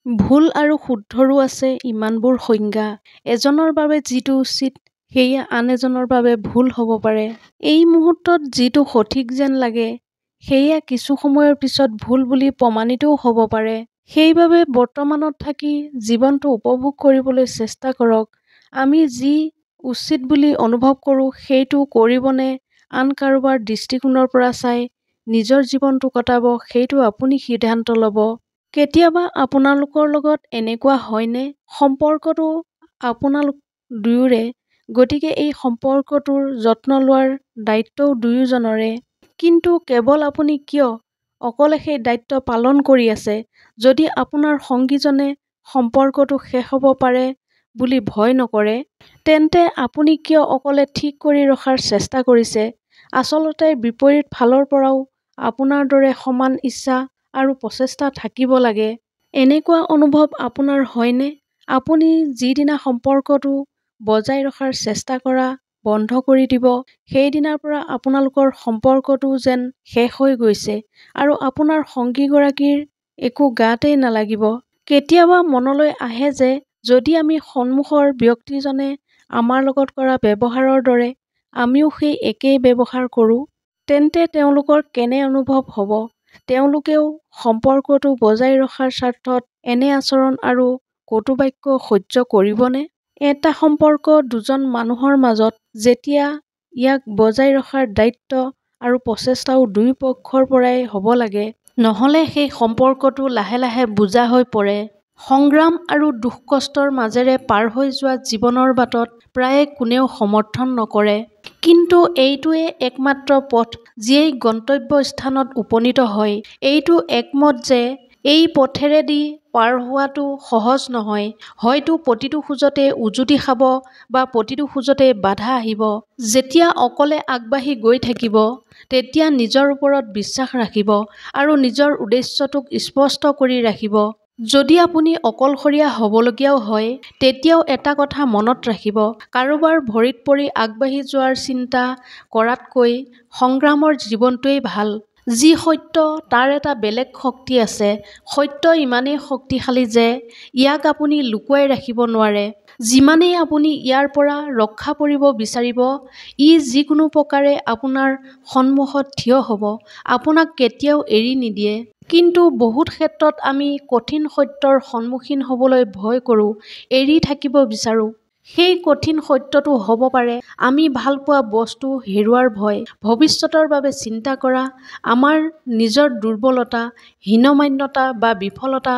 ভুল আৰু শুদ্ধৰো আছে ইমানবোৰ সংজ্ঞা। এজনৰ বাবে যিটো উচিত সেয়া আন এজনৰ বাবে ভুল হ'ব পাৰে। এই মুহূৰ্তত যিটো সঠিক যেন লাগে সেয়া কিছু সময়ৰ পিছত ভুল বুলি প্ৰমাণিতও হ'ব পাৰে। সেইবাবে বৰ্তমানত থাকি জীৱনটো উপভোগ কৰিবলৈ চেষ্টা কৰক। আমি যি উচিত বুলি অনুভৱ কৰোঁ সেইটো কৰিবনে আন কাৰোবাৰ দৃষ্টিকোণৰ পৰা চাই নিজৰ জীৱনটো কটাব সেইটো আপুনি সিদ্ধান্ত ল'ব। কেতিয়াবা আপোনালোকৰ লগত এনেকুৱা হয়নে সম্পৰ্কটো আপোনালোক দুয়োৰে, গতিকে এই সম্পৰ্কটোৰ যত্ন লোৱাৰ দায়িত্বও দুয়োজনৰে। কিন্তু কেৱল আপুনি কিয় অকলে সেই দায়িত্ব পালন কৰি আছে? যদি আপোনাৰ সংগীজনে সম্পৰ্কটো শেষ হ'ব পাৰে বুলি ভয় নকৰে, তেন্তে আপুনি কিয় অকলে ঠিক কৰি ৰখাৰ চেষ্টা কৰিছে? আচলতে বিপৰীত ফালৰ পৰাও আপোনাৰ দৰে সমান ইচ্ছা আৰু প্ৰচেষ্টা থাকিব লাগে। এনেকুৱা অনুভৱ আপোনাৰ হয়নে? আপুনি যিদিনা সম্পৰ্কটো বজাই ৰখাৰ চেষ্টা কৰা বন্ধ কৰি দিব, সেইদিনাৰ পৰা আপোনালোকৰ সম্পৰ্কটো যেন শেষ হৈ গৈছে আৰু আপোনাৰ সংগীগৰাকীৰ একো গাতেই নালাগিব। কেতিয়াবা মনলৈ আহে যে যদি আমি সন্মুখৰ ব্যক্তিজনে আমাৰ লগত কৰা ব্যৱহাৰৰ দৰে আমিও সেই একেই ব্যৱহাৰ কৰোঁ, তেন্তে তেওঁলোকৰ কেনে অনুভৱ হ'ব? তেওঁলোকেও সম্পৰ্কটো বজাই ৰখাৰ স্বাৰ্থত এনে আচৰণ আৰু কটুবাক্য সহ্য কৰিবনে? এটা সম্পৰ্ক দুজন মানুহৰ মাজত যেতিয়া ইয়াক বজাই ৰখাৰ দায়িত্ব আৰু প্ৰচেষ্টাও দুয়ো পক্ষৰ পৰাই হ'ব লাগে, নহ'লে সেই সম্পৰ্কটো লাহে লাহে বোজা হৈ পৰে। সংগ্ৰাম আৰু দুখ কষ্টৰ মাজেৰে পাৰ হৈ যোৱা জীৱনৰ বাটত প্ৰায়ে কোনেও সমৰ্থন নকৰে। কিন্তু এইটোৱে একমাত্ৰ পথ যিয়েই গন্তব্য স্থানত উপনীত হয়। এইটো একমত যে এই পথেৰেদি পাৰ হোৱাটো সহজ নহয়। হয়তো প্ৰতিটো খোজতে উজুতি খাব বা প্ৰতিটো খোজতে বাধা আহিব। যেতিয়া অকলে আগবাঢ়ি গৈ থাকিব, তেতিয়া নিজৰ ওপৰত বিশ্বাস ৰাখিব আৰু নিজৰ উদ্দেশ্যটোক স্পষ্ট কৰি ৰাখিব। যদি আপুনি অকলশৰীয়া হ'বলগীয়াও হয়, তেতিয়াও এটা কথা মনত ৰাখিব, কাৰোবাৰ ভৰিত পৰি আগবাঢ়ি যোৱাৰ চিন্তা কৰাতকৈ সংগ্ৰামৰ জীৱনটোৱেই ভাল। যি সত্য তাৰ এটা বেলেগ শক্তি আছে। সত্য ইমানেই শক্তিশালী যে ইয়াক আপুনি লুকুৱাই ৰাখিব নোৱাৰে। যিমানেই আপুনি ইয়াৰ পৰা ৰক্ষা পৰিব বিচাৰিব, ই যিকোনো প্ৰকাৰে আপোনাৰ সন্মুখত থিয় হ'ব, আপোনাক কেতিয়াও এৰি নিদিয়ে। কিন্তু বহুত ক্ষেত্ৰত আমি কঠিন সত্যৰ সন্মুখীন হ'বলৈ ভয় কৰোঁ, এৰি থাকিব বিচাৰোঁ। সেই কঠিন সত্যটো হ'ব পাৰে আমি ভালপোৱা বস্তু হেৰুৱাৰ ভয়, ভৱিষ্যতৰ বাবে চিন্তা কৰা, আমাৰ নিজৰ দুৰ্বলতা, হীনমন্যতা বা বিফলতা,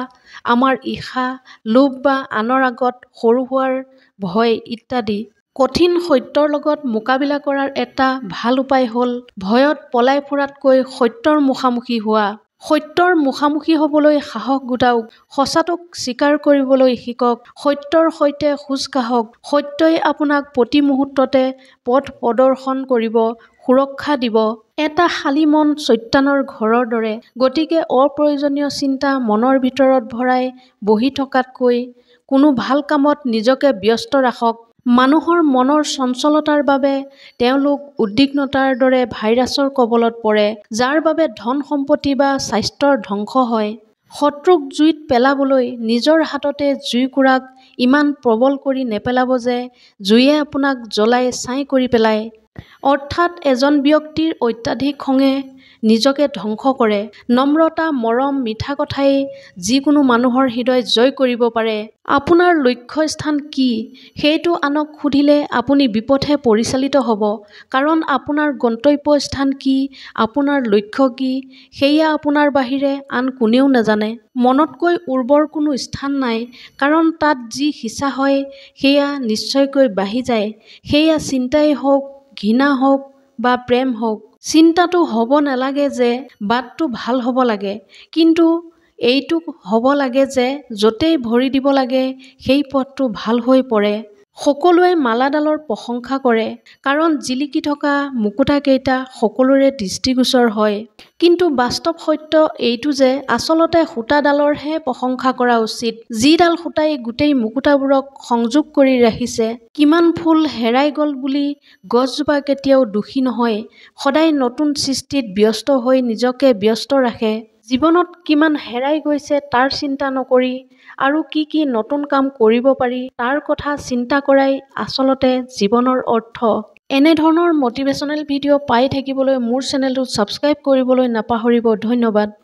আমাৰ ঈৰ্ষা, লোভ বা আনৰ আগত সৰু হোৱাৰ ভয় ইত্যাদি। কঠিন সত্যৰ লগত মোকাবিলা কৰাৰ এটা ভাল উপায় হ'ল ভয়ত পলাই ফুৰাতকৈ সত্যৰ মুখামুখি হোৱা। সত্যৰ মুখামুখি হ'বলৈ সাহস গোটাওক, সঁচাটোক স্বীকাৰ কৰিবলৈ শিকক, সত্যৰ সৈতে খোজ কাঢ়ক। সত্যই আপোনাক প্ৰতি মুহূৰ্ততে পথ প্ৰদৰ্শন কৰিব, সুৰক্ষা দিব। এটা খালী মন চৈতানৰ ঘৰৰ দৰে। গতিকে অপ্ৰয়োজনীয় চিন্তা মনৰ ভিতৰত ভৰাই বহি থকাতকৈ কোনো ভাল কামত নিজকে ব্যস্ত ৰাখক। মানুহৰ মনৰ চঞ্চলতাৰ বাবে তেওঁলোক উদ্বিগ্নতাৰ দৰে ভাইৰাছৰ কবলত পৰে, যাৰ বাবে ধন সম্পত্তি বা স্বাস্থ্যৰ ধ্বংস হয়। শত্ৰুক জুইত পেলাবলৈ নিজৰ হাততে জুইকুৰাক ইমান প্ৰবল কৰি নেপেলাব যে জুইয়ে আপোনাক জ্বলাই ছাই কৰি পেলায়। অৰ্থাৎ এজন ব্যক্তিৰ অত্যাধিক খঙে নিজকে ধ্বংস কৰে। নম্ৰতা, মৰম, মিঠা কথাই যিকোনো মানুহৰ হৃদয় জয় কৰিব পাৰে। আপোনাৰ লক্ষ্যস্থান কি সেইটো আনক সুধিলে আপুনি বিপথে পৰিচালিত হ'ব। কাৰণ আপোনাৰ গন্তব্যস্থান কি, আপোনাৰ লক্ষ্য কি, সেয়া আপোনাৰ বাহিৰে আন কোনেও নাজানে। মনতকৈ উৰ্বৰ কোনো স্থান নাই, কাৰণ তাত যি সিঁচা হয় সেয়া নিশ্চয়কৈ বাঢ়ি যায়। সেয়া চিন্তাই হওক, ঘৃণা হওক বা প্ৰেম হওক। চিন্তাটো হ'ব নালাগে যে বাটটো ভাল হ'ব লাগে, কিন্তু এইটো হ'ব লাগে যে য'তেই ভৰি দিব লাগে সেই পথটো ভাল হৈ পৰে। সকলোৱে মালাডালৰ প্ৰশংসা কৰে, কাৰণ জিলিকি থকা মুকুতাকেইটা সকলোৰে দৃষ্টিগোচৰ হয়। কিন্তু বাস্তৱ সত্য এইটো যে আচলতে সূতাডালৰহে প্ৰশংসা কৰা উচিত, যিডাল সূতাই গোটেই মুকুতাবোৰক সংযোগ কৰি ৰাখিছে। কিমান ফুল হেৰাই গ'ল বুলি গছজোপা কেতিয়াও দোষী নহয়, সদায় নতুন সৃষ্টিত ব্যস্ত হৈ নিজকে ব্যস্ত ৰাখে। জীৱনত কিমান হেৰাই গৈছে তাৰ চিন্তা নকৰি আৰু কি কি নতুন কাম কৰিব পাৰি তাৰ কথা চিন্তা কৰাই আচলতে জীৱনৰ অৰ্থ। এনেধৰণৰ মটিভেশ্যনেল ভিডিঅ' পাই থাকিবলৈ মোৰ চেনেলটো ছাবস্ক্ৰাইব কৰিবলৈ নাপাহৰিব। ধন্যবাদ।